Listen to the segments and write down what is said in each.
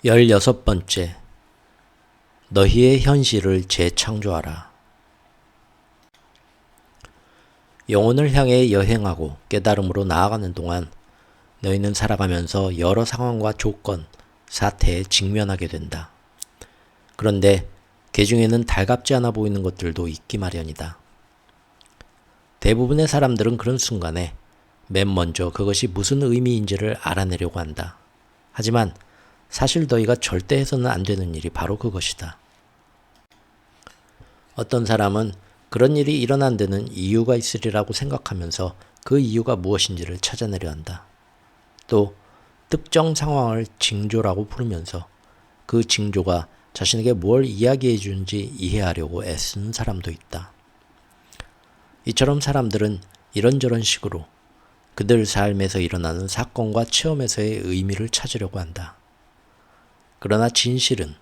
16번째, 너희의 현실을 재창조하라. 영혼을 향해 여행하고 깨달음으로 나아가는 동안 너희는 살아가면서 여러 상황과 조건, 사태에 직면하게 된다. 그런데 그 중에는 달갑지 않아 보이는 것들도 있기 마련이다. 대부분의 사람들은 그런 순간에 맨 먼저 그것이 무슨 의미인지를 알아내려고 한다. 하지만 사실 너희가 절대 해서는 안 되는 일이 바로 그것이다. 어떤 사람은 그런 일이 일어난 데는 이유가 있으리라고 생각하면서 그 이유가 무엇인지를 찾아내려 한다. 또 특정 상황을 징조라고 부르면서 그 징조가 자신에게 뭘 이야기해 주는지 이해하려고 애쓰는 사람도 있다. 이처럼 사람들은 이런저런 식으로 그들 삶에서 일어나는 사건과 체험에서의 의미를 찾으려고 한다. 그러나 진실은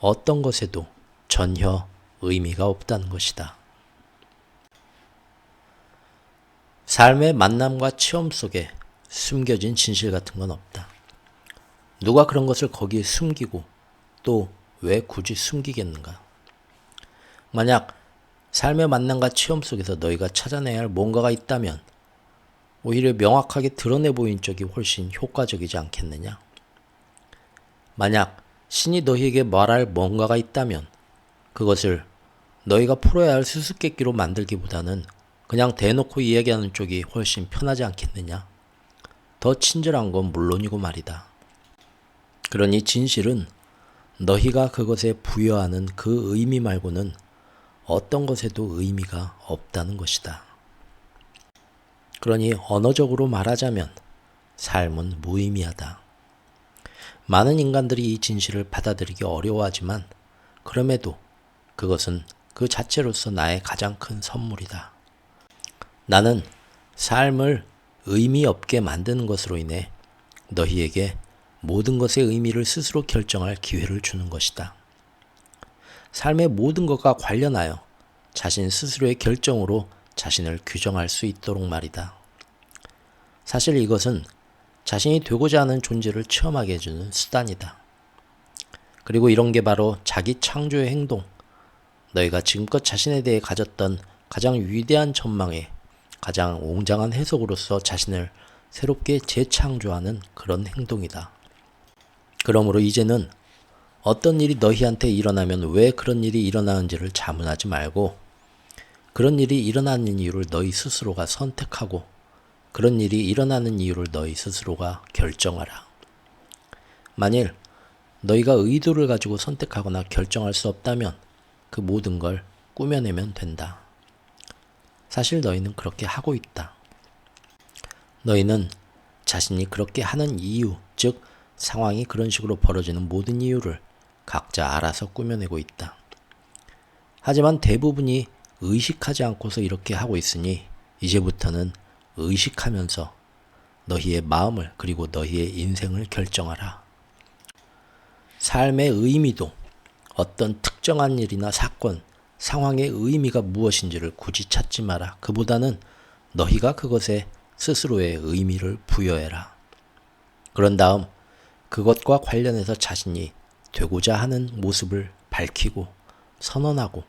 어떤 것에도 전혀 의미가 없다는 것이다. 삶의 만남과 체험 속에 숨겨진 진실 같은 건 없다. 누가 그런 것을 거기에 숨기고 또 왜 굳이 숨기겠는가? 만약 삶의 만남과 체험 속에서 너희가 찾아내야 할 뭔가가 있다면 오히려 명확하게 드러내 보인 쪽이 훨씬 효과적이지 않겠느냐? 만약 신이 너희에게 말할 뭔가가 있다면 그것을 너희가 풀어야 할 수수께끼로 만들기보다는 그냥 대놓고 이야기하는 쪽이 훨씬 편하지 않겠느냐? 더 친절한 건 물론이고 말이다. 그러니 진실은 너희가 그것에 부여하는 그 의미 말고는 어떤 것에도 의미가 없다는 것이다. 그러니 언어적으로 말하자면 삶은 무의미하다. 많은 인간들이 이 진실을 받아들이기 어려워하지만 그럼에도 그것은 그 자체로서 나의 가장 큰 선물이다. 나는 삶을 의미 없게 만드는 것으로 인해 너희에게 모든 것의 의미를 스스로 결정할 기회를 주는 것이다. 삶의 모든 것과 관련하여 자신 스스로의 결정으로 자신을 규정할 수 있도록 말이다. 사실 이것은 자신이 되고자 하는 존재를 체험하게 해주는 수단이다. 그리고 이런 게 바로 자기 창조의 행동, 너희가 지금껏 자신에 대해 가졌던 가장 위대한 전망의 가장 웅장한 해석으로서 자신을 새롭게 재창조하는 그런 행동이다. 그러므로 이제는 어떤 일이 너희한테 일어나면 왜 그런 일이 일어나는지를 자문하지 말고 그런 일이 일어나는 이유를 너희 스스로가 선택하고 그런 일이 일어나는 이유를 너희 스스로가 결정하라. 만일 너희가 의도를 가지고 선택하거나 결정할 수 없다면 그 모든 걸 꾸며내면 된다. 사실 너희는 그렇게 하고 있다. 너희는 자신이 그렇게 하는 이유, 즉 상황이 그런 식으로 벌어지는 모든 이유를 각자 알아서 꾸며내고 있다. 하지만 대부분이 의식하지 않고서 이렇게 하고 있으니 이제부터는 의식하면서 너희의 마음을 그리고 너희의 인생을 결정하라. 삶의 의미도 어떤 특정한 일이나 사건, 상황의 의미가 무엇인지를 굳이 찾지 마라. 그보다는 너희가 그것에 스스로의 의미를 부여해라. 그런 다음 그것과 관련해서 자신이 되고자 하는 모습을 밝히고 선언하고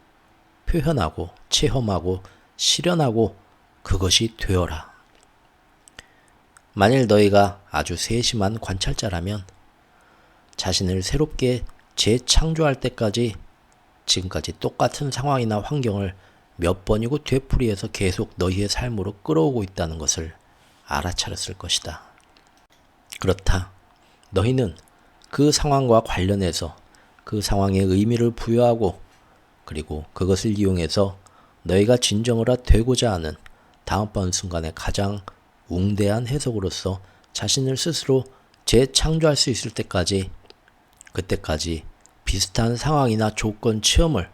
표현하고 체험하고 실현하고 그것이 되어라. 만일 너희가 아주 세심한 관찰자라면 자신을 새롭게 재창조할 때까지 지금까지 똑같은 상황이나 환경을 몇 번이고 되풀이해서 계속 너희의 삶으로 끌어오고 있다는 것을 알아차렸을 것이다. 그렇다. 너희는 그 상황과 관련해서 그 상황에 의미를 부여하고 그리고 그것을 이용해서 너희가 진정으로 되고자 하는 다음번 순간의 가장 웅대한 해석으로서 자신을 스스로 재창조할 수 있을 때까지 그때까지 비슷한 상황이나 조건, 체험을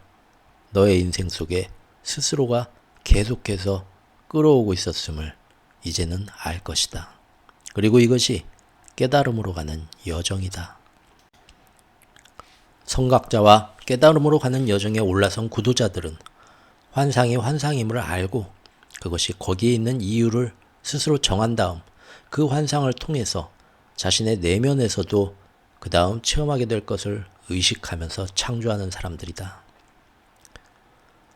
너의 인생 속에 스스로가 계속해서 끌어오고 있었음을 이제는 알 것이다. 그리고 이것이 깨달음으로 가는 여정이다. 성각자와 깨달음으로 가는 여정에 올라선 구도자들은 환상이 환상임을 알고 그것이 거기에 있는 이유를 스스로 정한 다음 그 환상을 통해서 자신의 내면에서도 그 다음 체험하게 될 것을 의식하면서 창조하는 사람들이다.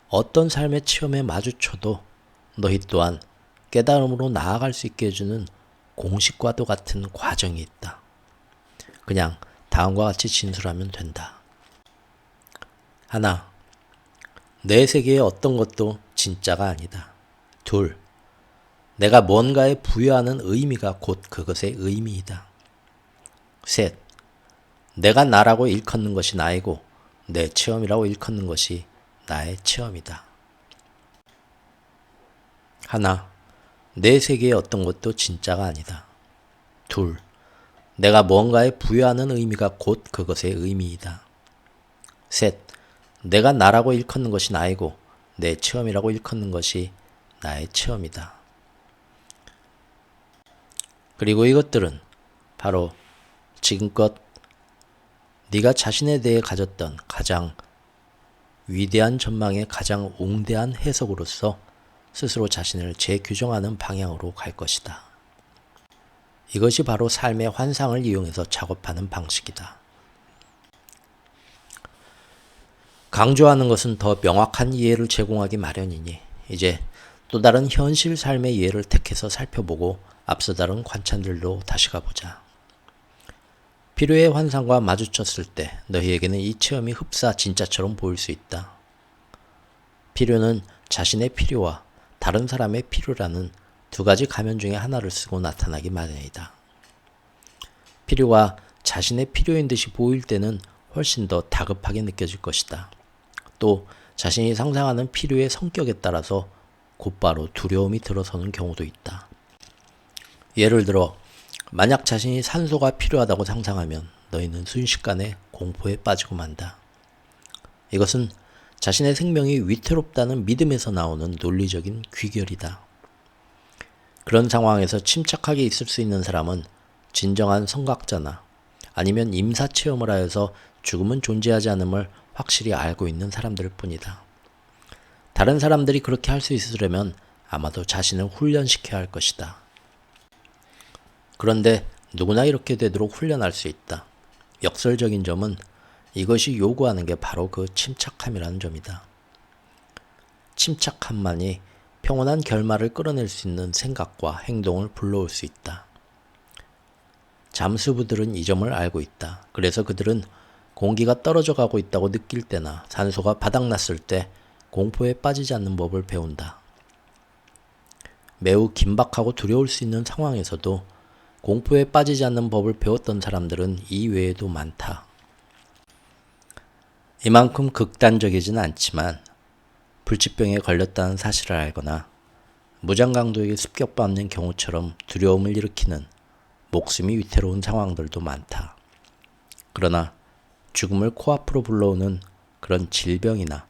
어떤 삶의 체험에 마주쳐도 너희 또한 깨달음으로 나아갈 수 있게 해주는 공식과도 같은 과정이 있다. 그냥 다음과 같이 진술하면 된다. 하나, 내 세계의 어떤 것도 진짜가 아니다. 둘, 내가 뭔가에 부여하는 의미가 곧 그것의 의미이다. 셋, 내가 나라고 일컫는 것이 나이고 내 체험이라고 일컫는 것이 나의 체험이다. 하나, 내 세계의 어떤 것도 진짜가 아니다. 둘, 내가 뭔가에 부여하는 의미가 곧 그것의 의미이다. 셋, 내가 나라고 일컫는 것이 나이고 내 체험이라고 일컫는 것이 나의 체험이다. 그리고 이것들은 바로 지금껏 네가 자신에 대해 가졌던 가장 위대한 전망의 가장 웅대한 해석으로서 스스로 자신을 재규정하는 방향으로 갈 것이다. 이것이 바로 삶의 환상을 이용해서 작업하는 방식이다. 강조하는 것은 더 명확한 이해를 제공하기 마련이니 이제 또 다른 현실 삶의 예를 택해서 살펴보고 앞서 다룬 관찰들로 다시 가보자. 필요의 환상과 마주쳤을 때 너희에게는 이 체험이 흡사 진짜처럼 보일 수 있다. 필요는 자신의 필요와 다른 사람의 필요라는 두 가지 가면 중에 하나를 쓰고 나타나기 마련이다. 필요가 자신의 필요인 듯이 보일 때는 훨씬 더 다급하게 느껴질 것이다. 또 자신이 상상하는 필요의 성격에 따라서 곧바로 두려움이 들어서는 경우도 있다. 예를 들어 만약 자신이 산소가 필요하다고 상상하면 너희는 순식간에 공포에 빠지고 만다. 이것은 자신의 생명이 위태롭다는 믿음에서 나오는 논리적인 귀결이다. 그런 상황에서 침착하게 있을 수 있는 사람은 진정한 성각자나 아니면 임사체험을 하여서 죽음은 존재하지 않음을 확실히 알고 있는 사람들 뿐이다. 다른 사람들이 그렇게 할 수 있으려면 아마도 자신을 훈련시켜야 할 것이다. 그런데 누구나 이렇게 되도록 훈련할 수 있다. 역설적인 점은 이것이 요구하는 게 바로 그 침착함이라는 점이다. 침착함만이 평온한 결말을 끌어낼 수 있는 생각과 행동을 불러올 수 있다. 잠수부들은 이 점을 알고 있다. 그래서 그들은 공기가 떨어져 가고 있다고 느낄 때나 산소가 바닥났을 때 공포에 빠지지 않는 법을 배운다. 매우 긴박하고 두려울 수 있는 상황에서도 공포에 빠지지 않는 법을 배웠던 사람들은 이 외에도 많다. 이만큼 극단적이진 않지만 불치병에 걸렸다는 사실을 알거나 무장강도에게 습격받는 경우처럼 두려움을 일으키는 목숨이 위태로운 상황들도 많다. 그러나 죽음을 코앞으로 불러오는 그런 질병이나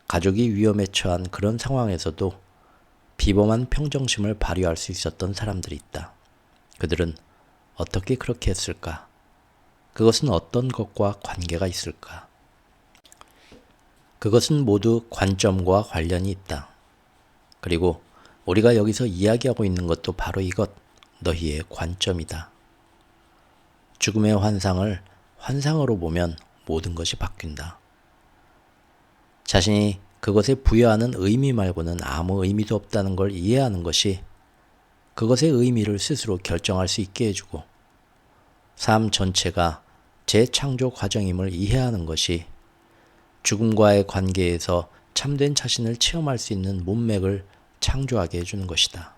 가족이 위험에 처한 그런 상황에서도 비범한 평정심을 발휘할 수 있었던 사람들이 있다. 그들은 어떻게 그렇게 했을까? 그것은 어떤 것과 관계가 있을까? 그것은 모두 관점과 관련이 있다. 그리고 우리가 여기서 이야기하고 있는 것도 바로 이것, 너희의 관점이다. 죽음의 환상을 환상으로 보면 모든 것이 바뀐다. 자신이 그것에 부여하는 의미 말고는 아무 의미도 없다는 걸 이해하는 것이 그것의 의미를 스스로 결정할 수 있게 해주고 삶 전체가 재창조 과정임을 이해하는 것이 죽음과의 관계에서 참된 자신을 체험할 수 있는 문맥을 창조하게 해주는 것이다.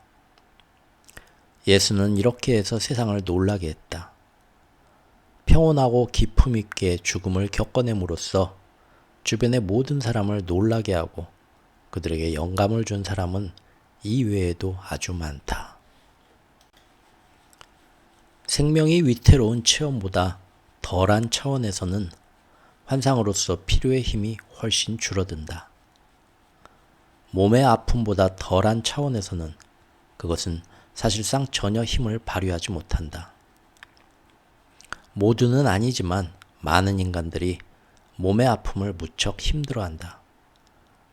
예수는 이렇게 해서 세상을 놀라게 했다. 평온하고 기품 있게 죽음을 겪어냄으로써 주변의 모든 사람을 놀라게 하고 그들에게 영감을 준 사람은 이 외에도 아주 많다. 생명이 위태로운 체험보다 덜한 차원에서는 환상으로서 필요의 힘이 훨씬 줄어든다. 몸의 아픔보다 덜한 차원에서는 그것은 사실상 전혀 힘을 발휘하지 못한다. 모두는 아니지만 많은 인간들이 몸의 아픔을 무척 힘들어한다.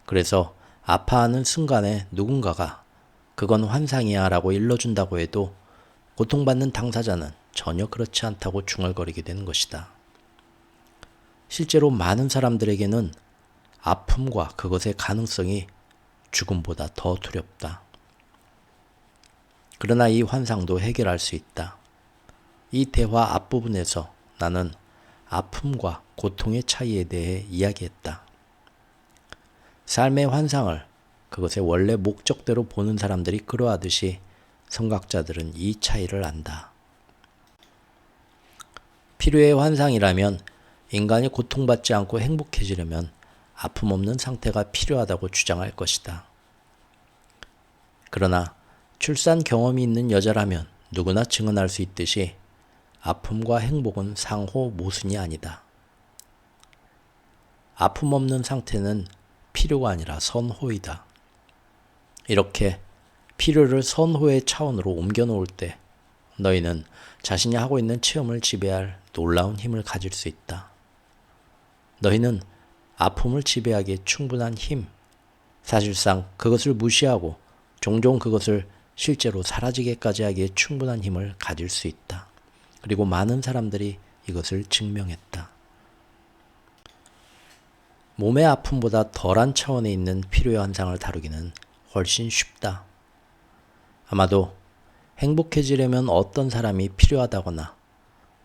그래서 아파하는 순간에 누군가가 그건 환상이야 라고 일러준다고 해도 고통받는 당사자는 전혀 그렇지 않다고 중얼거리게 되는 것이다. 실제로 많은 사람들에게는 아픔과 그것의 가능성이 죽음보다 더 두렵다. 그러나 이 환상도 해결할 수 있다. 이 대화 앞부분에서 나는 아픔과 고통의 차이에 대해 이야기했다. 삶의 환상을 그것의 원래 목적대로 보는 사람들이 그러하듯이 성각자들은 이 차이를 안다. 필요의 환상이라면 인간이 고통받지 않고 행복해지려면 아픔 없는 상태가 필요하다고 주장할 것이다. 그러나 출산 경험이 있는 여자라면 누구나 증언할 수 있듯이 아픔과 행복은 상호 모순이 아니다. 아픔 없는 상태는 필요가 아니라 선호이다. 이렇게 필요를 선호의 차원으로 옮겨 놓을 때 너희는 자신이 하고 있는 체험을 지배할 놀라운 힘을 가질 수 있다. 너희는 아픔을 지배하기에 충분한 힘, 사실상 그것을 무시하고 종종 그것을 실제로 사라지게까지 하기에 충분한 힘을 가질 수 있다. 그리고 많은 사람들이 이것을 증명했다. 몸의 아픔보다 덜한 차원에 있는 필요의 환상을 다루기는 훨씬 쉽다. 아마도 행복해지려면 어떤 사람이 필요하다거나,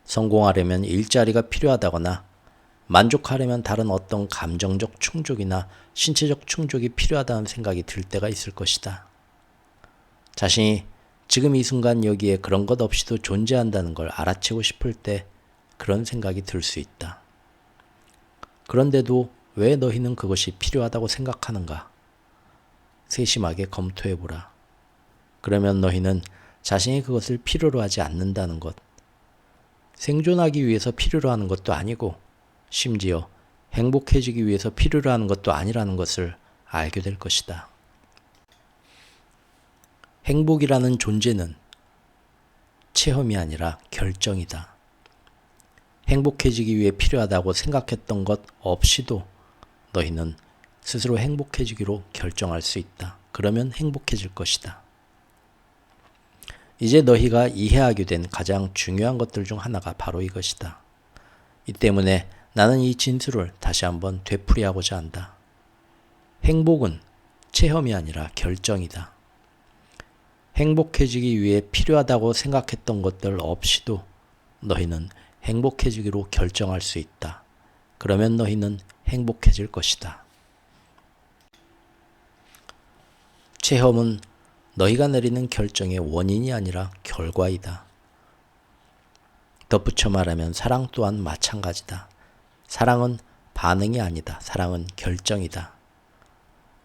성공하려면 일자리가 필요하다거나, 만족하려면 다른 어떤 감정적 충족이나 신체적 충족이 필요하다는 생각이 들 때가 있을 것이다. 자신이 지금 이 순간 여기에 그런 것 없이도 존재한다는 걸 알아채고 싶을 때 그런 생각이 들 수 있다. 그런데도 왜 너희는 그것이 필요하다고 생각하는가? 세심하게 검토해보라. 그러면 너희는 자신이 그것을 필요로 하지 않는다는 것, 생존하기 위해서 필요로 하는 것도 아니고 심지어 행복해지기 위해서 필요로 하는 것도 아니라는 것을 알게 될 것이다. 행복이라는 존재는 체험이 아니라 결정이다. 행복해지기 위해 필요하다고 생각했던 것 없이도 너희는 스스로 행복해지기로 결정할 수 있다. 그러면 행복해질 것이다. 이제 너희가 이해하게 된 가장 중요한 것들 중 하나가 바로 이것이다. 이 때문에 나는 이 진술을 다시 한번 되풀이하고자 한다. 행복은 체험이 아니라 결정이다. 행복해지기 위해 필요하다고 생각했던 것들 없이도 너희는 행복해지기로 결정할 수 있다. 그러면 너희는 행복해질 것이다. 체험은 너희가 내리는 결정의 원인이 아니라 결과이다. 덧붙여 말하면 사랑 또한 마찬가지다. 사랑은 반응이 아니다. 사랑은 결정이다.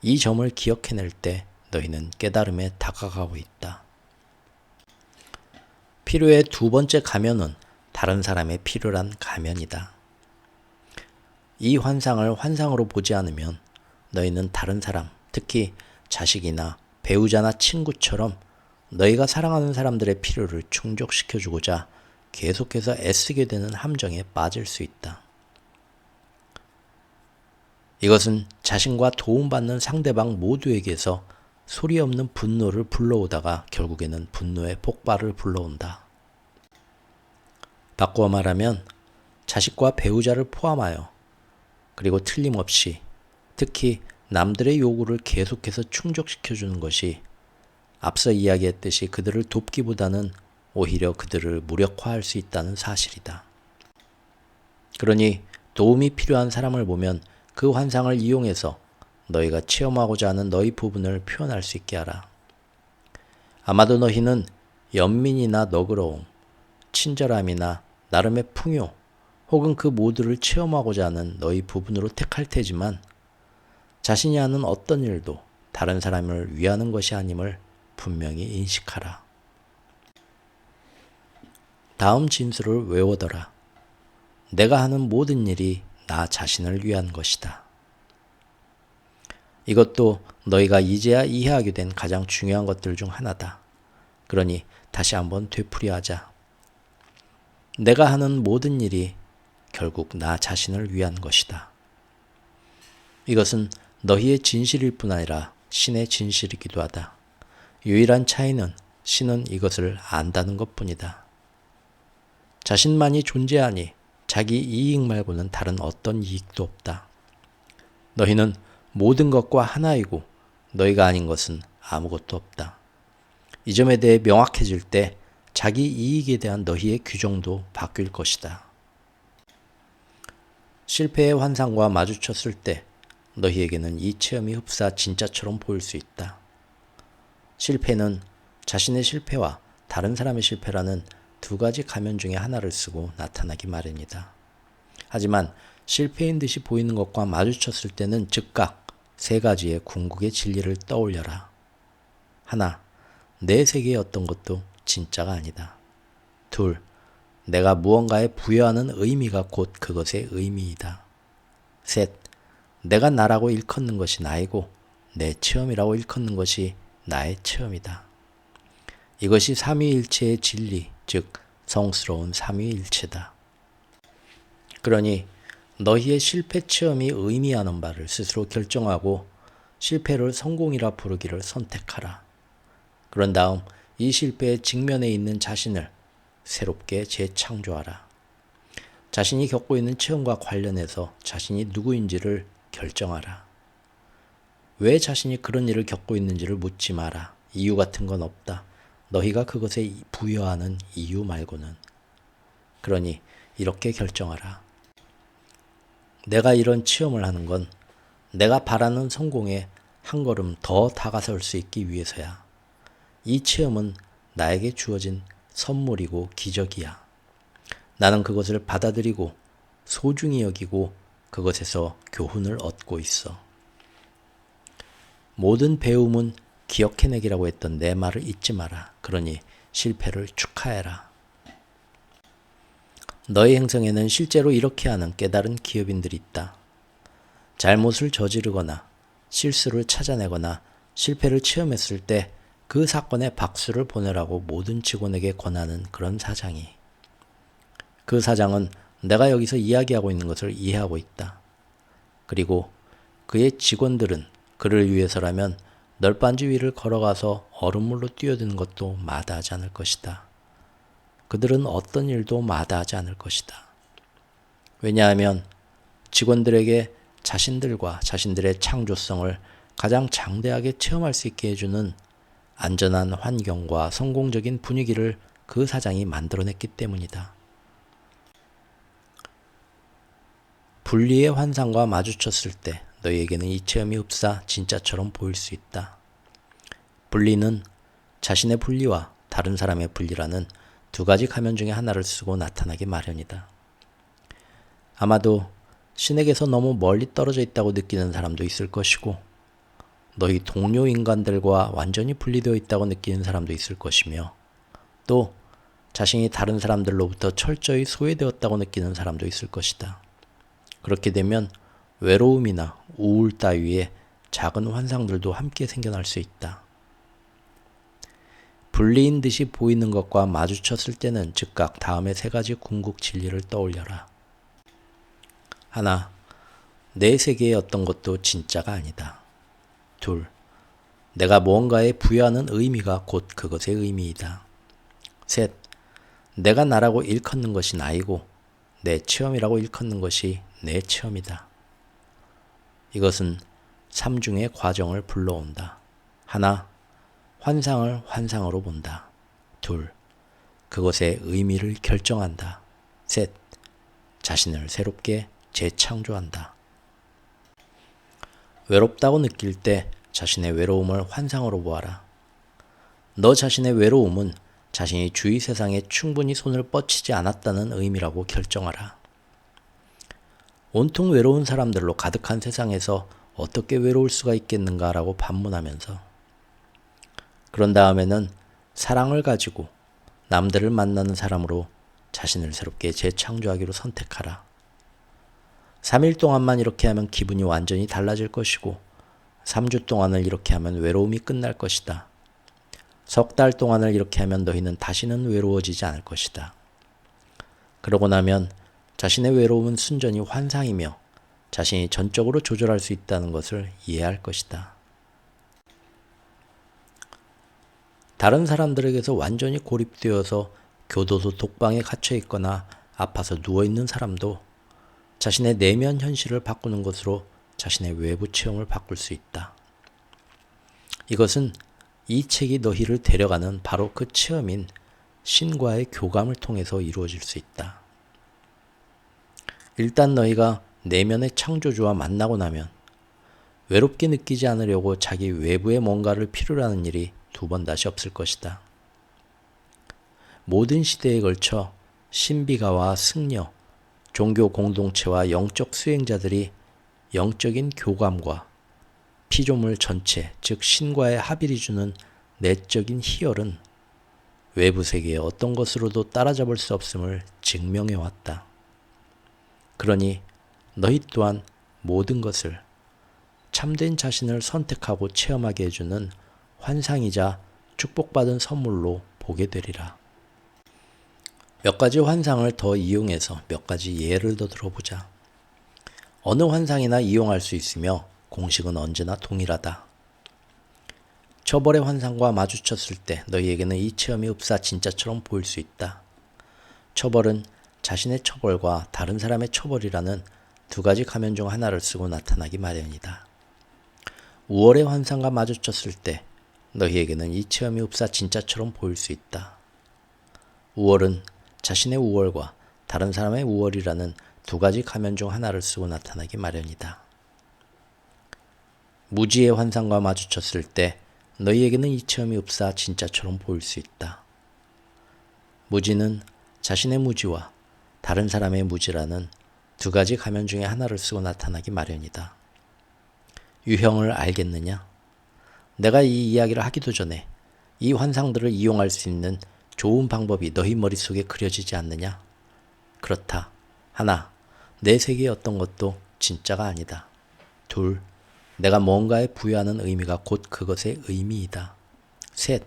이 점을 기억해낼 때 너희는 깨달음에 다가가고 있다. 필요의 두 번째 가면은 다른 사람의 필요란 가면이다. 이 환상을 환상으로 보지 않으면 너희는 다른 사람, 특히 자식이나 배우자나 친구처럼 너희가 사랑하는 사람들의 필요를 충족시켜주고자 계속해서 애쓰게 되는 함정에 빠질 수 있다. 이것은 자신과 도움받는 상대방 모두에게서 소리 없는 분노를 불러오다가 결국에는 분노의 폭발을 불러온다. 바꾸어 말하면 자식과 배우자를 포함하여 그리고 틀림없이 특히 남들의 요구를 계속해서 충족시켜주는 것이 앞서 이야기했듯이 그들을 돕기보다는 오히려 그들을 무력화할 수 있다는 사실이다. 그러니 도움이 필요한 사람을 보면 그 환상을 이용해서 너희가 체험하고자 하는 너희 부분을 표현할 수 있게 하라. 아마도 너희는 연민이나 너그러움, 친절함이나 나름의 풍요 혹은 그 모두를 체험하고자 하는 너희 부분으로 택할 테지만 자신이 하는 어떤 일도 다른 사람을 위하는 것이 아님을 분명히 인식하라. 다음 진술을 외워둬라. 내가 하는 모든 일이 나 자신을 위한 것이다. 이것도 너희가 이제야 이해하게 된 가장 중요한 것들 중 하나다. 그러니 다시 한번 되풀이하자. 내가 하는 모든 일이 결국 나 자신을 위한 것이다. 이것은 너희의 진실일 뿐 아니라 신의 진실이기도 하다. 유일한 차이는 신은 이것을 안다는 것뿐이다. 자신만이 존재하니 자기 이익 말고는 다른 어떤 이익도 없다. 너희는 모든 것과 하나이고 너희가 아닌 것은 아무것도 없다. 이 점에 대해 명확해질 때 자기 이익에 대한 너희의 규정도 바뀔 것이다. 실패의 환상과 마주쳤을 때 너희에게는 이 체험이 흡사 진짜처럼 보일 수 있다. 실패는 자신의 실패와 다른 사람의 실패라는 두 가지 가면 중에 하나를 쓰고 나타나기 마련이다. 하지만 실패인 듯이 보이는 것과 마주쳤을 때는 즉각 세 가지의 궁극의 진리를 떠올려라. 하나, 내 세계의 어떤 것도 진짜가 아니다. 둘, 내가 무언가에 부여하는 의미가 곧 그것의 의미이다. 셋, 내가 나라고 일컫는 것이 나이고 내 체험이라고 일컫는 것이 나의 체험이다. 이것이 삼위일체의 진리, 즉 성스러운 삼위일체다. 그러니 너희의 실패 체험이 의미하는 바를 스스로 결정하고 실패를 성공이라 부르기를 선택하라. 그런 다음 이 실패의 직면에 있는 자신을 새롭게 재창조하라. 자신이 겪고 있는 체험과 관련해서 자신이 누구인지를 결정하라. 왜 자신이 그런 일을 겪고 있는지를 묻지 마라. 이유 같은 건 없다. 너희가 그것에 부여하는 이유 말고는. 그러니 이렇게 결정하라. 내가 이런 체험을 하는 건 내가 바라는 성공에 한 걸음 더 다가설 수 있기 위해서야. 이 체험은 나에게 주어진 선물이고 기적이야. 나는 그것을 받아들이고 소중히 여기고 그것에서 교훈을 얻고 있어. 모든 배움은 기억해내기라고 했던 내 말을 잊지 마라. 그러니 실패를 축하해라. 너의 행성에는 실제로 이렇게 하는 깨달은 기업인들이 있다. 잘못을 저지르거나 실수를 찾아내거나 실패를 체험했을 때 그 사건에 박수를 보내라고 모든 직원에게 권하는 그런 사장이. 그 사장은 내가 여기서 이야기하고 있는 것을 이해하고 있다. 그리고 그의 직원들은 그를 위해서라면 널빤지 위를 걸어가서 얼음물로 뛰어드는 것도 마다하지 않을 것이다. 그들은 어떤 일도 마다하지 않을 것이다. 왜냐하면 직원들에게 자신들과 자신들의 창조성을 가장 장대하게 체험할 수 있게 해주는 안전한 환경과 성공적인 분위기를 그 사장이 만들어냈기 때문이다. 분리의 환상과 마주쳤을 때 너희에게는 이 체험이 흡사 진짜처럼 보일 수 있다. 분리는 자신의 분리와 다른 사람의 분리라는 두 가지 가면 중에 하나를 쓰고 나타나기 마련이다. 아마도 신에게서 너무 멀리 떨어져 있다고 느끼는 사람도 있을 것이고 너희 동료 인간들과 완전히 분리되어 있다고 느끼는 사람도 있을 것이며 또 자신이 다른 사람들로부터 철저히 소외되었다고 느끼는 사람도 있을 것이다. 그렇게 되면 외로움이나 우울 따위의 작은 환상들도 함께 생겨날 수 있다. 분리인 듯이 보이는 것과 마주쳤을 때는 즉각 다음의 세 가지 궁극 진리를 떠올려라. 하나, 내 세계의 어떤 것도 진짜가 아니다. 둘, 내가 무언가에 부여하는 의미가 곧 그것의 의미이다. 셋, 내가 나라고 일컫는 것이 나이고 내 체험이라고 일컫는 것이 내 체험이다. 이것은 삼중의 과정을 불러온다. 하나, 환상을 환상으로 본다. 둘, 그것의 의미를 결정한다. 셋, 자신을 새롭게 재창조한다. 외롭다고 느낄 때 자신의 외로움을 환상으로 보아라. 너 자신의 외로움은 자신이 주위 세상에 충분히 손을 뻗치지 않았다는 의미라고 결정하라. 온통 외로운 사람들로 가득한 세상에서 어떻게 외로울 수가 있겠는가라고 반문하면서 그런 다음에는 사랑을 가지고 남들을 만나는 사람으로 자신을 새롭게 재창조하기로 선택하라. 3일 동안만 이렇게 하면 기분이 완전히 달라질 것이고 3주 동안을 이렇게 하면 외로움이 끝날 것이다. 석 달 동안을 이렇게 하면 너희는 다시는 외로워지지 않을 것이다. 그러고 나면 자신의 외로움은 순전히 환상이며 자신이 전적으로 조절할 수 있다는 것을 이해할 것이다. 다른 사람들에게서 완전히 고립되어서 교도소 독방에 갇혀 있거나 아파서 누워 있는 사람도 자신의 내면 현실을 바꾸는 것으로 자신의 외부 체험을 바꿀 수 있다. 이것은 이 책이 너희를 데려가는 바로 그 체험인 신과의 교감을 통해서 이루어질 수 있다. 일단 너희가 내면의 창조주와 만나고 나면 외롭게 느끼지 않으려고 자기 외부의 뭔가를 필요로 하는 일이 두 번 다시 없을 것이다. 모든 시대에 걸쳐 신비가와 승려, 종교 공동체와 영적 수행자들이 영적인 교감과 피조물 전체, 즉 신과의 합일이 주는 내적인 희열은 외부 세계의 어떤 것으로도 따라잡을 수 없음을 증명해왔다. 그러니 너희 또한 모든 것을 참된 자신을 선택하고 체험하게 해주는 환상이자 축복받은 선물로 보게 되리라. 몇 가지 환상을 더 이용해서 몇 가지 예를 더 들어보자. 어느 환상이나 이용할 수 있으며 공식은 언제나 동일하다. 처벌의 환상과 마주쳤을 때 너희에게는 이 체험이 흡사 진짜처럼 보일 수 있다. 처벌은 자신의 처벌과 다른 사람의 처벌이라는 두 가지 가면 중 하나를 쓰고 나타나기 마련이다. 우월의 환상과 마주쳤을 때 너희에게는 이 체험이 흡사 진짜처럼 보일 수 있다. 우월은 자신의 우월과 다른 사람의 우월이라는 두 가지 가면 중 하나를 쓰고 나타나기 마련이다. 무지의 환상과 마주쳤을 때 너희에게는 이 체험이 흡사 진짜처럼 보일 수 있다. 무지는 자신의 무지와 다른 사람의 무지라는 두 가지 가면 중에 하나를 쓰고 나타나기 마련이다. 유형을 알겠느냐? 내가 이 이야기를 하기도 전에 이 환상들을 이용할 수 있는 좋은 방법이 너희 머릿속에 그려지지 않느냐? 그렇다. 하나, 내 세계의 어떤 것도 진짜가 아니다. 둘, 내가 뭔가에 부여하는 의미가 곧 그것의 의미이다. 셋,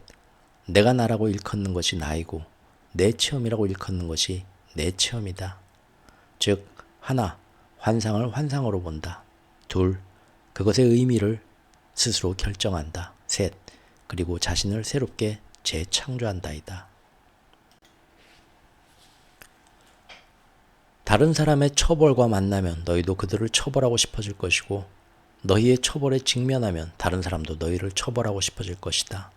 내가 나라고 일컫는 것이 나이고 내 체험이라고 일컫는 것이 내 체험이다. 즉, 하나, 환상을 환상으로 본다. 둘, 그것의 의미를 스스로 결정한다. 셋, 그리고 자신을 새롭게 재창조한다이다. 다른 사람의 처벌과 만나면 너희도 그들을 처벌하고 싶어질 것이고 너희의 처벌에 직면하면 다른 사람도 너희를 처벌하고 싶어질 것이다.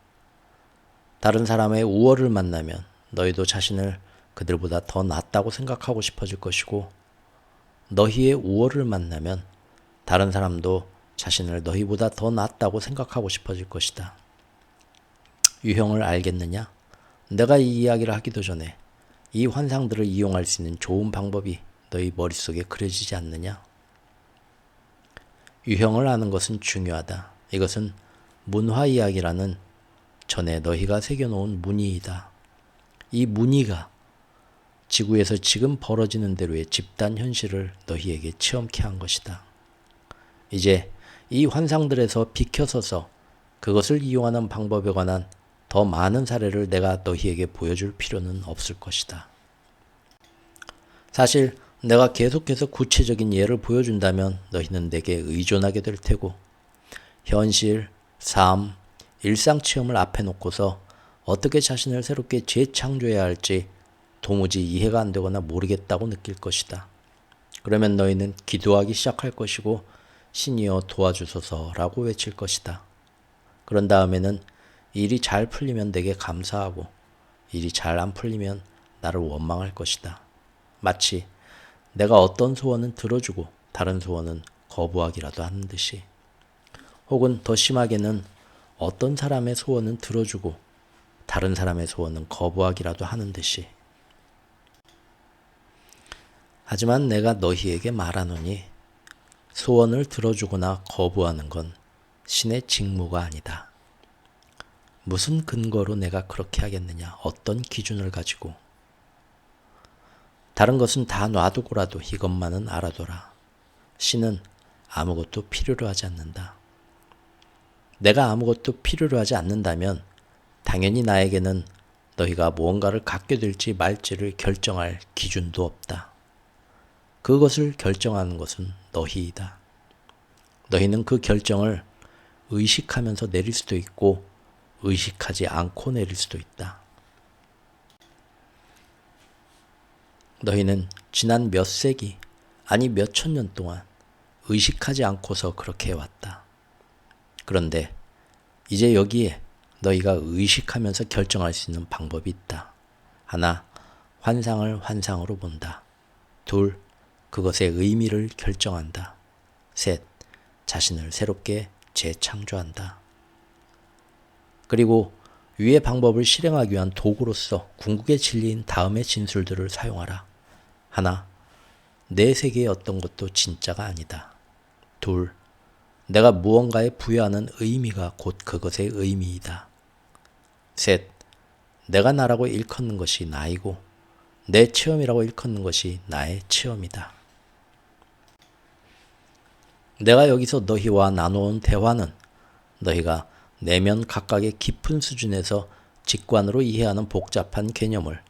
다른 사람의 우월을 만나면 너희도 자신을 그들보다 더 낫다고 생각하고 싶어질 것이고 너희의 우월을 만나면 다른 사람도 자신을 너희보다 더 낫다고 생각하고 싶어질 것이다. 유형을 알겠느냐? 내가 이 이야기를 하기도 전에 이 환상들을 이용할 수 있는 좋은 방법이 너희 머릿속에 그려지지 않느냐? 유형을 아는 것은 중요하다. 이것은 문화 이야기라는 전에 너희가 새겨놓은 무늬이다. 이 무늬가 지구에서 지금 벌어지는 대로의 집단 현실을 너희에게 체험케 한 것이다. 이제 이 환상들에서 비켜서서 그것을 이용하는 방법에 관한 더 많은 사례를 내가 너희에게 보여줄 필요는 없을 것이다. 사실 내가 계속해서 구체적인 예를 보여준다면 너희는 내게 의존하게 될 테고 현실, 삶, 일상 체험을 앞에 놓고서 어떻게 자신을 새롭게 재창조해야 할지 도무지 이해가 안 되거나 모르겠다고 느낄 것이다. 그러면 너희는 기도하기 시작할 것이고 신이여 도와주소서라고 외칠 것이다. 그런 다음에는 일이 잘 풀리면 내게 감사하고 일이 잘 안 풀리면 나를 원망할 것이다. 마치 내가 어떤 소원은 들어주고 다른 소원은 거부하기라도 하는 듯이, 혹은 더 심하게는 어떤 사람의 소원은 들어주고 다른 사람의 소원은 거부하기라도 하는 듯이. 하지만 내가 너희에게 말하노니 소원을 들어주거나 거부하는 건 신의 직무가 아니다. 무슨 근거로 내가 그렇게 하겠느냐? 어떤 기준을 가지고? 다른 것은 다 놔두고라도 이것만은 알아둬라. 신은 아무것도 필요로 하지 않는다. 내가 아무것도 필요로 하지 않는다면 당연히 나에게는 너희가 무언가를 갖게 될지 말지를 결정할 기준도 없다. 그것을 결정하는 것은 너희이다. 너희는 그 결정을 의식하면서 내릴 수도 있고 의식하지 않고 내릴 수도 있다. 너희는 지난 몇 세기, 아니 몇 천 년 동안 의식하지 않고서 그렇게 해왔다. 그런데 이제 여기에 너희가 의식하면서 결정할 수 있는 방법이 있다. 하나, 환상을 환상으로 본다. 둘, 그것의 의미를 결정한다. 셋, 자신을 새롭게 재창조한다. 그리고 위의 방법을 실행하기 위한 도구로서 궁극의 진리인 다음의 진술들을 사용하라. 하나, 내 세계의 어떤 것도 진짜가 아니다. 둘, 내가 무언가에 부여하는 의미가 곧 그것의 의미이다. 셋, 내가 나라고 일컫는 것이 나이고 내 체험이라고 일컫는 것이 나의 체험이다. 내가 여기서 너희와 나누어온 대화는 너희가 내면 각각의 깊은 수준에서 직관으로 이해하는 복잡한 개념을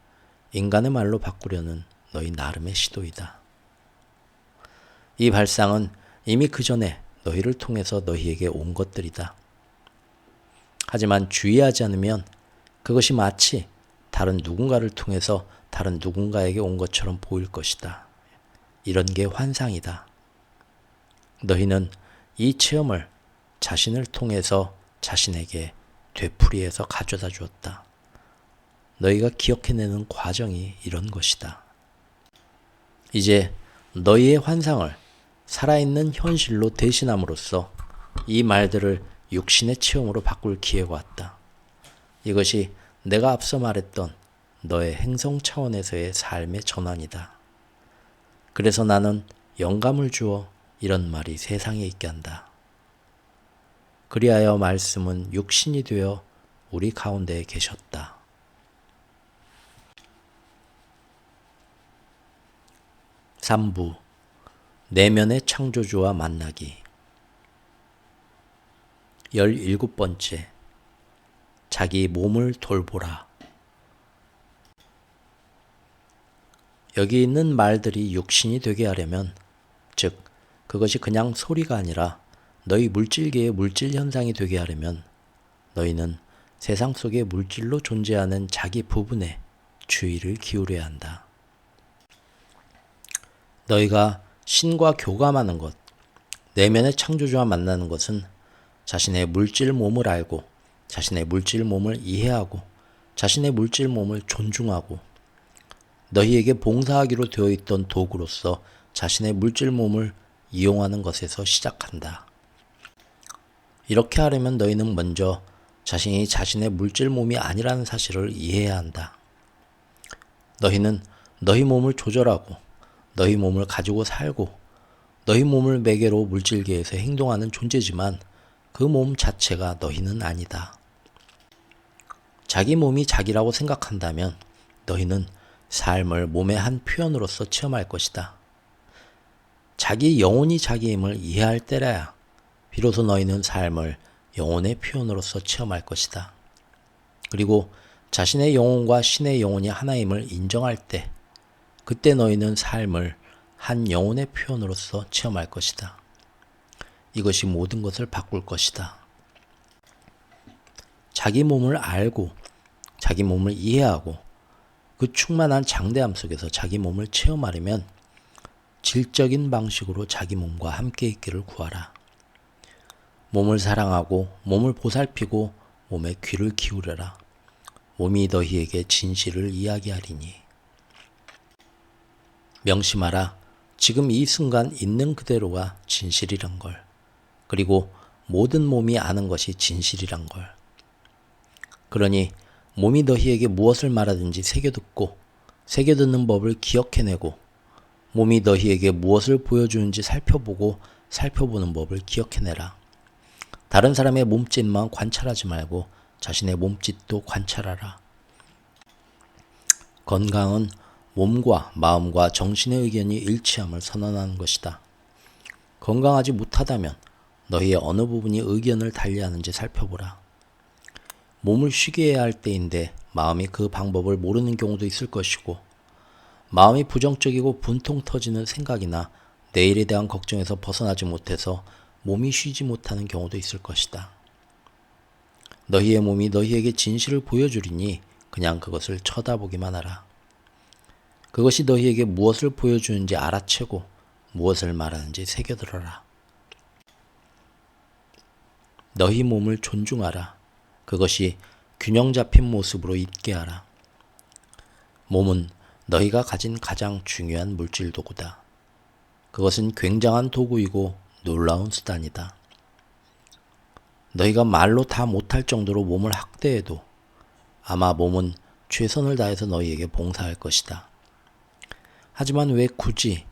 인간의 말로 바꾸려는 너희 나름의 시도이다. 이 발상은 이미 그 전에 너희를 통해서 너희에게 온 것들이다. 하지만 주의하지 않으면 그것이 마치 다른 누군가를 통해서 다른 누군가에게 온 것처럼 보일 것이다. 이런 게 환상이다. 너희는 이 체험을 자신을 통해서 자신에게 되풀이해서 가져다 주었다. 너희가 기억해내는 과정이 이런 것이다. 이제 너희의 환상을 살아있는 현실로 대신함으로써 이 말들을 육신의 체험으로 바꿀 기회가 왔다. 이것이 내가 앞서 말했던 너의 행성 차원에서의 삶의 전환이다. 그래서 나는 영감을 주어 이런 말이 세상에 있게 한다. 그리하여 말씀은 육신이 되어 우리 가운데에 계셨다. 3부 내면의 창조주와 만나기 17번째 자기 몸을 돌보라. 여기 있는 말들이 육신이 되게 하려면, 즉 그것이 그냥 소리가 아니라 너희 물질계의 물질 현상이 되게 하려면 너희는 세상 속의 물질로 존재하는 자기 부분에 주의를 기울여야 한다. 너희가 신과 교감하는 것, 내면의 창조주와 만나는 것은 자신의 물질 몸을 알고 자신의 물질 몸을 이해하고 자신의 물질 몸을 존중하고 너희에게 봉사하기로 되어 있던 도구로서 자신의 물질 몸을 이용하는 것에서 시작한다. 이렇게 하려면 너희는 먼저 자신이 자신의 물질 몸이 아니라는 사실을 이해해야 한다. 너희는 너희 몸을 조절하고 너희 몸을 가지고 살고 너희 몸을 매개로 물질계에서 행동하는 존재지만 그 몸 자체가 너희는 아니다. 자기 몸이 자기라고 생각한다면 너희는 삶을 몸의 한 표현으로서 체험할 것이다. 자기 영혼이 자기임을 이해할 때라야 비로소 너희는 삶을 영혼의 표현으로서 체험할 것이다. 그리고 자신의 영혼과 신의 영혼이 하나임을 인정할 때 그때 너희는 삶을 한 영혼의 표현으로서 체험할 것이다. 이것이 모든 것을 바꿀 것이다. 자기 몸을 알고 자기 몸을 이해하고 그 충만한 장대함 속에서 자기 몸을 체험하려면 질적인 방식으로 자기 몸과 함께 있기를 구하라. 몸을 사랑하고 몸을 보살피고 몸에 귀를 기울여라. 몸이 너희에게 진실을 이야기하리니. 명심하라. 지금 이 순간 있는 그대로가 진실이란 걸. 그리고 모든 몸이 아는 것이 진실이란 걸. 그러니 몸이 너희에게 무엇을 말하든지 새겨듣고 새겨듣는 법을 기억해내고 몸이 너희에게 무엇을 보여주는지 살펴보고 살펴보는 법을 기억해내라. 다른 사람의 몸짓만 관찰하지 말고 자신의 몸짓도 관찰하라. 건강은 몸과 마음과 정신의 의견이 일치함을 선언하는 것이다. 건강하지 못하다면 너희의 어느 부분이 의견을 달리하는지 살펴보라. 몸을 쉬게 해야 할 때인데 마음이 그 방법을 모르는 경우도 있을 것이고 마음이 부정적이고 분통 터지는 생각이나 내일에 대한 걱정에서 벗어나지 못해서 몸이 쉬지 못하는 경우도 있을 것이다. 너희의 몸이 너희에게 진실을 보여주리니 그냥 그것을 쳐다보기만 하라. 그것이 너희에게 무엇을 보여주는지 알아채고 무엇을 말하는지 새겨들어라. 너희 몸을 존중하라. 그것이 균형 잡힌 모습으로 있게 하라. 몸은 너희가 가진 가장 중요한 물질 도구다. 그것은 굉장한 도구이고 놀라운 수단이다. 너희가 말로 다 못할 정도로 몸을 학대해도 아마 몸은 최선을 다해서 너희에게 봉사할 것이다. 하지만 왜 굳이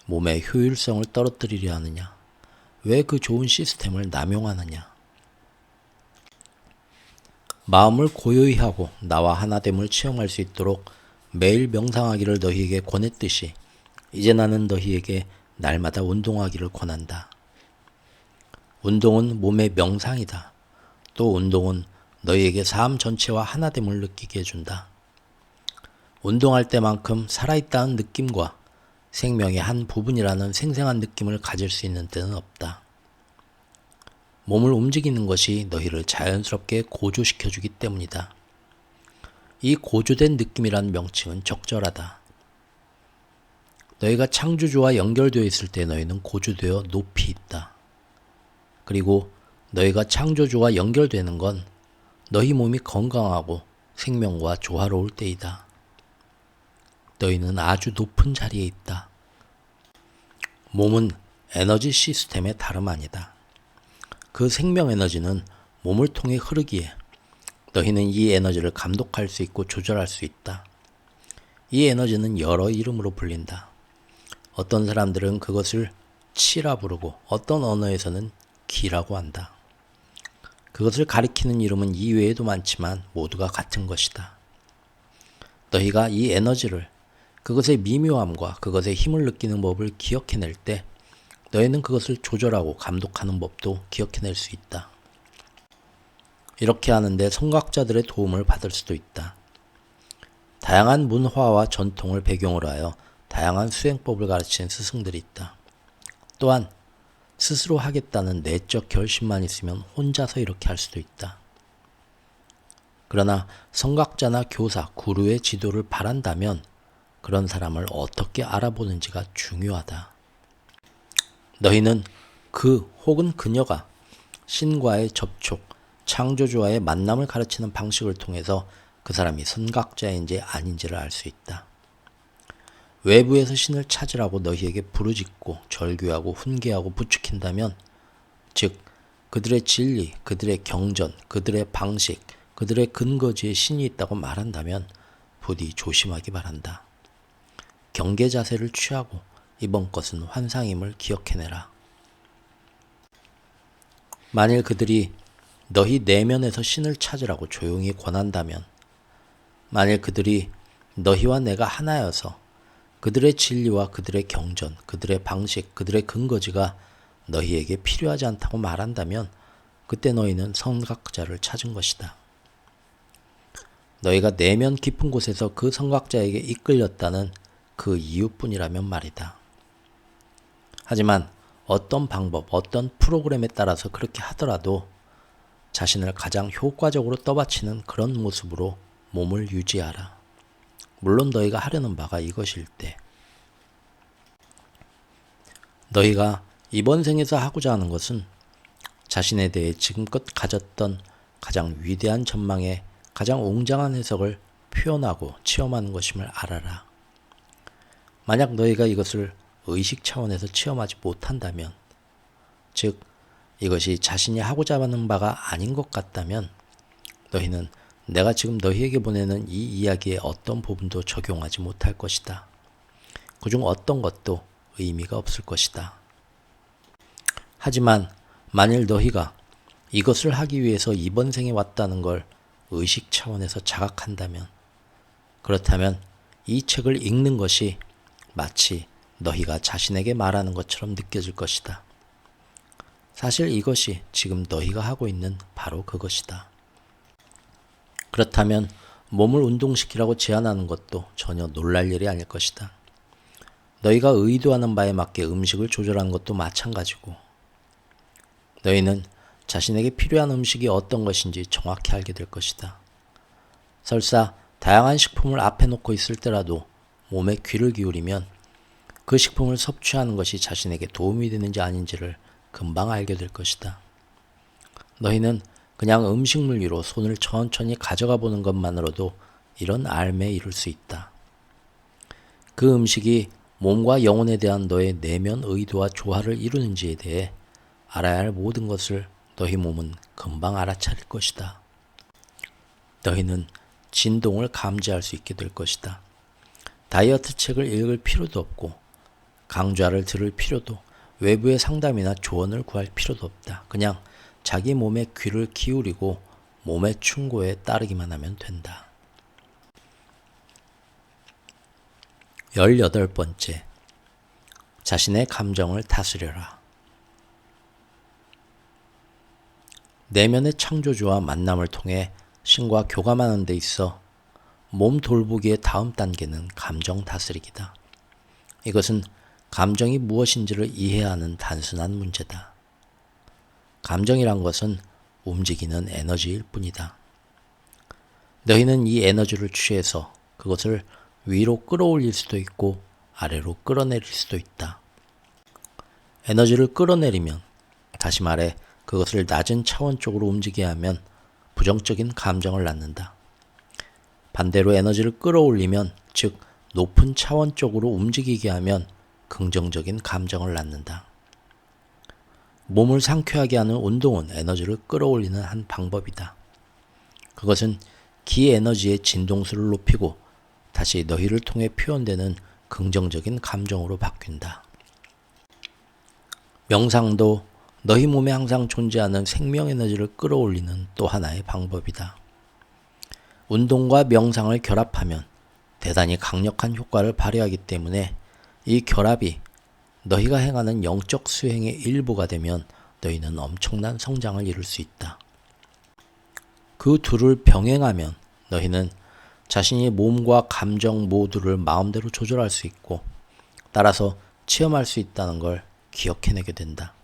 몸의 효율성을 떨어뜨리려 하느냐? 왜 그 좋은 시스템을 남용하느냐? 마음을 고요히 하고 나와 하나됨을 체험할 수 있도록 매일 명상하기를 너희에게 권했듯이 이제 나는 너희에게 날마다 운동하기를 권한다. 운동은 몸의 명상이다. 또 운동은 너희에게 삶 전체와 하나됨을 느끼게 해준다. 운동할 때만큼 살아있다는 느낌과 생명의 한 부분이라는 생생한 느낌을 가질 수 있는 때는 없다. 몸을 움직이는 것이 너희를 자연스럽게 고조시켜주기 때문이다. 이 고조된 느낌이란 명칭은 적절하다. 너희가 창조주와 연결되어 있을 때 너희는 고조되어 높이 있다. 그리고 너희가 창조주와 연결되는 건 너희 몸이 건강하고 생명과 조화로울 때이다. 너희는 아주 높은 자리에 있다. 몸은 에너지 시스템의 다름 아니다. 그 생명 에너지는 몸을 통해 흐르기에 너희는 이 에너지를 감독할 수 있고 조절할 수 있다. 이 에너지는 여러 이름으로 불린다. 어떤 사람들은 그것을 치라 부르고 어떤 언어에서는 기라고 한다. 그것을 가리키는 이름은 이외에도 많지만 모두가 같은 것이다. 너희가 이 에너지를 그것의 미묘함과 그것의 힘을 느끼는 법을 기억해낼 때 너희는 그것을 조절하고 감독하는 법도 기억해낼 수 있다. 이렇게 하는데 성각자들의 도움을 받을 수도 있다. 다양한 문화와 전통을 배경으로 하여 다양한 수행법을 가르치는 스승들이 있다. 또한 스스로 하겠다는 내적 결심만 있으면 혼자서 이렇게 할 수도 있다. 그러나 성각자나 교사, 구루의 지도를 바란다면 그런 사람을 어떻게 알아보는지가 중요하다. 너희는 그 혹은 그녀가 신과의 접촉, 창조주와의 만남을 가르치는 방식을 통해서 그 사람이 선각자인지 아닌지를 알 수 있다. 외부에서 신을 찾으라고 너희에게 부르짖고 절규하고 훈계하고 부추긴다면, 즉 그들의 진리, 그들의 경전, 그들의 방식, 그들의 근거지에 신이 있다고 말한다면 부디 조심하기 바란다. 경계 자세를 취하고 이번 것은 환상임을 기억해내라. 만일 그들이 너희 내면에서 신을 찾으라고 조용히 권한다면, 만일 그들이 너희와 내가 하나여서 그들의 진리와 그들의 경전, 그들의 방식, 그들의 근거지가 너희에게 필요하지 않다고 말한다면 그때 너희는 선각자를 찾은 것이다. 너희가 내면 깊은 곳에서 그 선각자에게 이끌렸다는 그 이유뿐이라면 말이다. 하지만 어떤 방법, 어떤 프로그램에 따라서 그렇게 하더라도 자신을 가장 효과적으로 떠받치는 그런 모습으로 몸을 유지하라. 물론 너희가 하려는 바가 이것일 때. 너희가 이번 생에서 하고자 하는 것은 자신에 대해 지금껏 가졌던 가장 위대한 전망의 가장 웅장한 해석을 표현하고 체험하는 것임을 알아라. 만약 너희가 이것을 의식 차원에서 체험하지 못한다면, 즉 이것이 자신이 하고자 하는 바가 아닌 것 같다면 너희는 내가 지금 너희에게 보내는 이 이야기의 어떤 부분도 적용하지 못할 것이다. 그중 어떤 것도 의미가 없을 것이다. 하지만 만일 너희가 이것을 하기 위해서 이번 생에 왔다는 걸 의식 차원에서 자각한다면, 그렇다면 이 책을 읽는 것이 마치 너희가 자신에게 말하는 것처럼 느껴질 것이다. 사실 이것이 지금 너희가 하고 있는 바로 그것이다. 그렇다면 몸을 운동시키라고 제안하는 것도 전혀 놀랄 일이 아닐 것이다. 너희가 의도하는 바에 맞게 음식을 조절하는 것도 마찬가지고, 너희는 자신에게 필요한 음식이 어떤 것인지 정확히 알게 될 것이다. 설사 다양한 식품을 앞에 놓고 있을 때라도 몸에 귀를 기울이면 그 식품을 섭취하는 것이 자신에게 도움이 되는지 아닌지를 금방 알게 될 것이다. 너희는 그냥 음식물 위로 손을 천천히 가져가 보는 것만으로도 이런 알매에 이를 수 있다. 그 음식이 몸과 영혼에 대한 너의 내면 의도와 조화를 이루는지에 대해 알아야 할 모든 것을 너희 몸은 금방 알아차릴 것이다. 너희는 진동을 감지할 수 있게 될 것이다. 다이어트 책을 읽을 필요도 없고 강좌를 들을 필요도, 외부의 상담이나 조언을 구할 필요도 없다. 그냥 자기 몸에 귀를 기울이고 몸의 충고에 따르기만 하면 된다. 18번째, 자신의 감정을 다스려라. 내면의 창조주와 만남을 통해 신과 교감하는 데 있어 몸 돌보기의 다음 단계는 감정 다스리기다. 이것은 감정이 무엇인지를 이해하는 단순한 문제다. 감정이란 것은 움직이는 에너지일 뿐이다. 너희는 이 에너지를 취해서 그것을 위로 끌어올릴 수도 있고 아래로 끌어내릴 수도 있다. 에너지를 끌어내리면, 다시 말해 그것을 낮은 차원 쪽으로 움직여야 하면 부정적인 감정을 낳는다. 반대로 에너지를 끌어올리면, 즉 높은 차원 쪽으로 움직이게 하면 긍정적인 감정을 낳는다. 몸을 상쾌하게 하는 운동은 에너지를 끌어올리는 한 방법이다. 그것은 기 에너지의 진동수를 높이고 다시 너희를 통해 표현되는 긍정적인 감정으로 바뀐다. 명상도 너희 몸에 항상 존재하는 생명 에너지를 끌어올리는 또 하나의 방법이다. 운동과 명상을 결합하면 대단히 강력한 효과를 발휘하기 때문에 이 결합이 너희가 행하는 영적 수행의 일부가 되면 너희는 엄청난 성장을 이룰 수 있다. 그 둘을 병행하면 너희는 자신이 몸과 감정 모두를 마음대로 조절할 수 있고 따라서 체험할 수 있다는 걸 기억해내게 된다.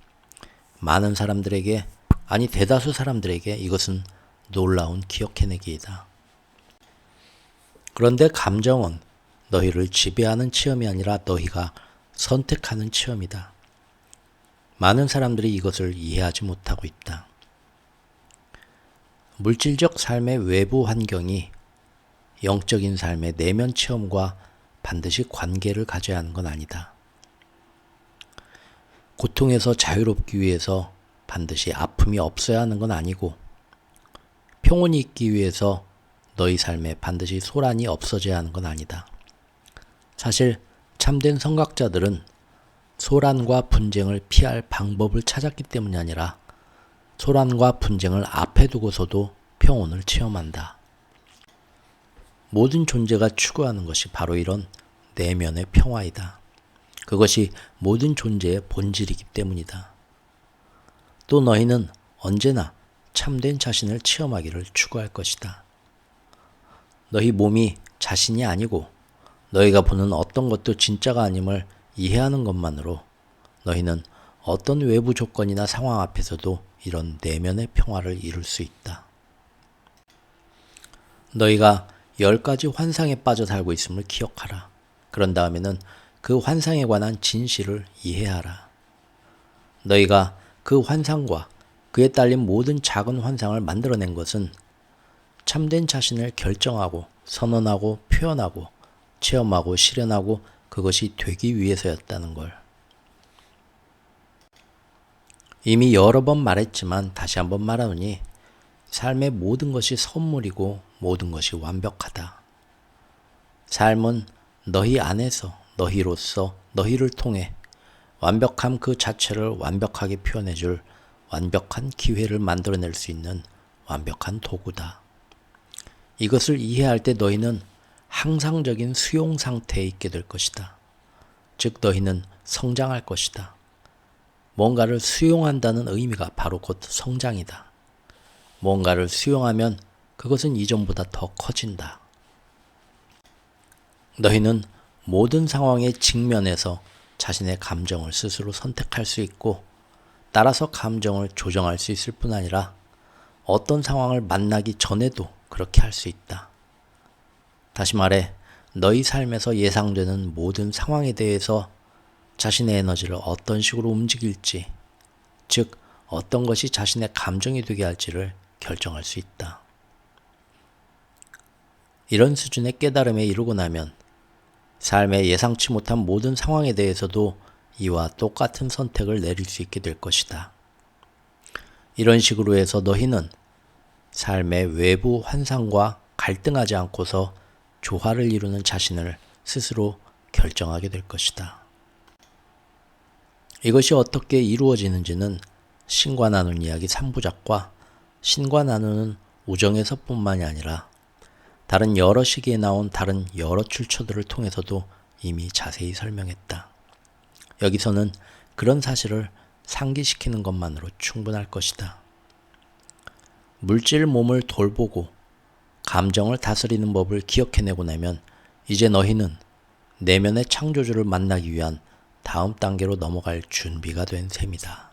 많은 사람들에게, 아니 대다수 사람들에게 이것은 놀라운 기억해내기이다. 그런데 감정은 너희를 지배하는 체험이 아니라 너희가 선택하는 체험이다. 많은 사람들이 이것을 이해하지 못하고 있다. 물질적 삶의 외부 환경이 영적인 삶의 내면 체험과 반드시 관계를 가져야 하는 건 아니다. 고통에서 자유롭기 위해서 반드시 아픔이 없어야 하는 건 아니고, 평온이 있기 위해서 너희 삶에 반드시 소란이 없어져야 하는 건 아니다. 사실 참된 성각자들은 소란과 분쟁을 피할 방법을 찾았기 때문이 아니라 소란과 분쟁을 앞에 두고서도 평온을 체험한다. 모든 존재가 추구하는 것이 바로 이런 내면의 평화이다. 그것이 모든 존재의 본질이기 때문이다. 또 너희는 언제나 참된 자신을 체험하기를 추구할 것이다. 너희 몸이 자신이 아니고 너희가 보는 어떤 것도 진짜가 아님을 이해하는 것만으로 너희는 어떤 외부 조건이나 상황 앞에서도 이런 내면의 평화를 이룰 수 있다. 너희가 10가지 환상에 빠져 살고 있음을 기억하라. 그런 다음에는 그 환상에 관한 진실을 이해하라. 너희가 그 환상과 그에 딸린 모든 작은 환상을 만들어낸 것은 참된 자신을 결정하고 선언하고 표현하고 체험하고 실현하고 그것이 되기 위해서였다는 걸. 이미 여러 번 말했지만 다시 한번 말하노니 삶의 모든 것이 선물이고 모든 것이 완벽하다. 삶은 너희 안에서 너희로서 너희를 통해 완벽함 그 자체를 완벽하게 표현해줄 완벽한 기회를 만들어낼 수 있는 완벽한 도구다. 이것을 이해할 때 너희는 항상적인 수용 상태에 있게 될 것이다. 즉 너희는 성장할 것이다. 뭔가를 수용한다는 의미가 바로 곧 성장이다. 뭔가를 수용하면 그것은 이전보다 더 커진다. 너희는 모든 상황에 직면해서 자신의 감정을 스스로 선택할 수 있고 따라서 감정을 조정할 수 있을 뿐 아니라 어떤 상황을 만나기 전에도 그렇게 할 수 있다. 다시 말해 너희 삶에서 예상되는 모든 상황에 대해서 자신의 에너지를 어떤 식으로 움직일지, 즉 어떤 것이 자신의 감정이 되게 할지를 결정할 수 있다. 이런 수준의 깨달음에 이르고 나면 삶에 예상치 못한 모든 상황에 대해서도 이와 똑같은 선택을 내릴 수 있게 될 것이다. 이런 식으로 해서 너희는 삶의 외부 환상과 갈등하지 않고서 조화를 이루는 자신을 스스로 결정하게 될 것이다. 이것이 어떻게 이루어지는지는 신과 나눈 이야기 3부작과 신과 나누는 우정에서뿐만이 아니라 다른 여러 시기에 나온 다른 여러 출처들을 통해서도 이미 자세히 설명했다. 여기서는 그런 사실을 상기시키는 것만으로 충분할 것이다. 물질 몸을 돌보고 감정을 다스리는 법을 기억해내고 나면 이제 너희는 내면의 창조주를 만나기 위한 다음 단계로 넘어갈 준비가 된 셈이다.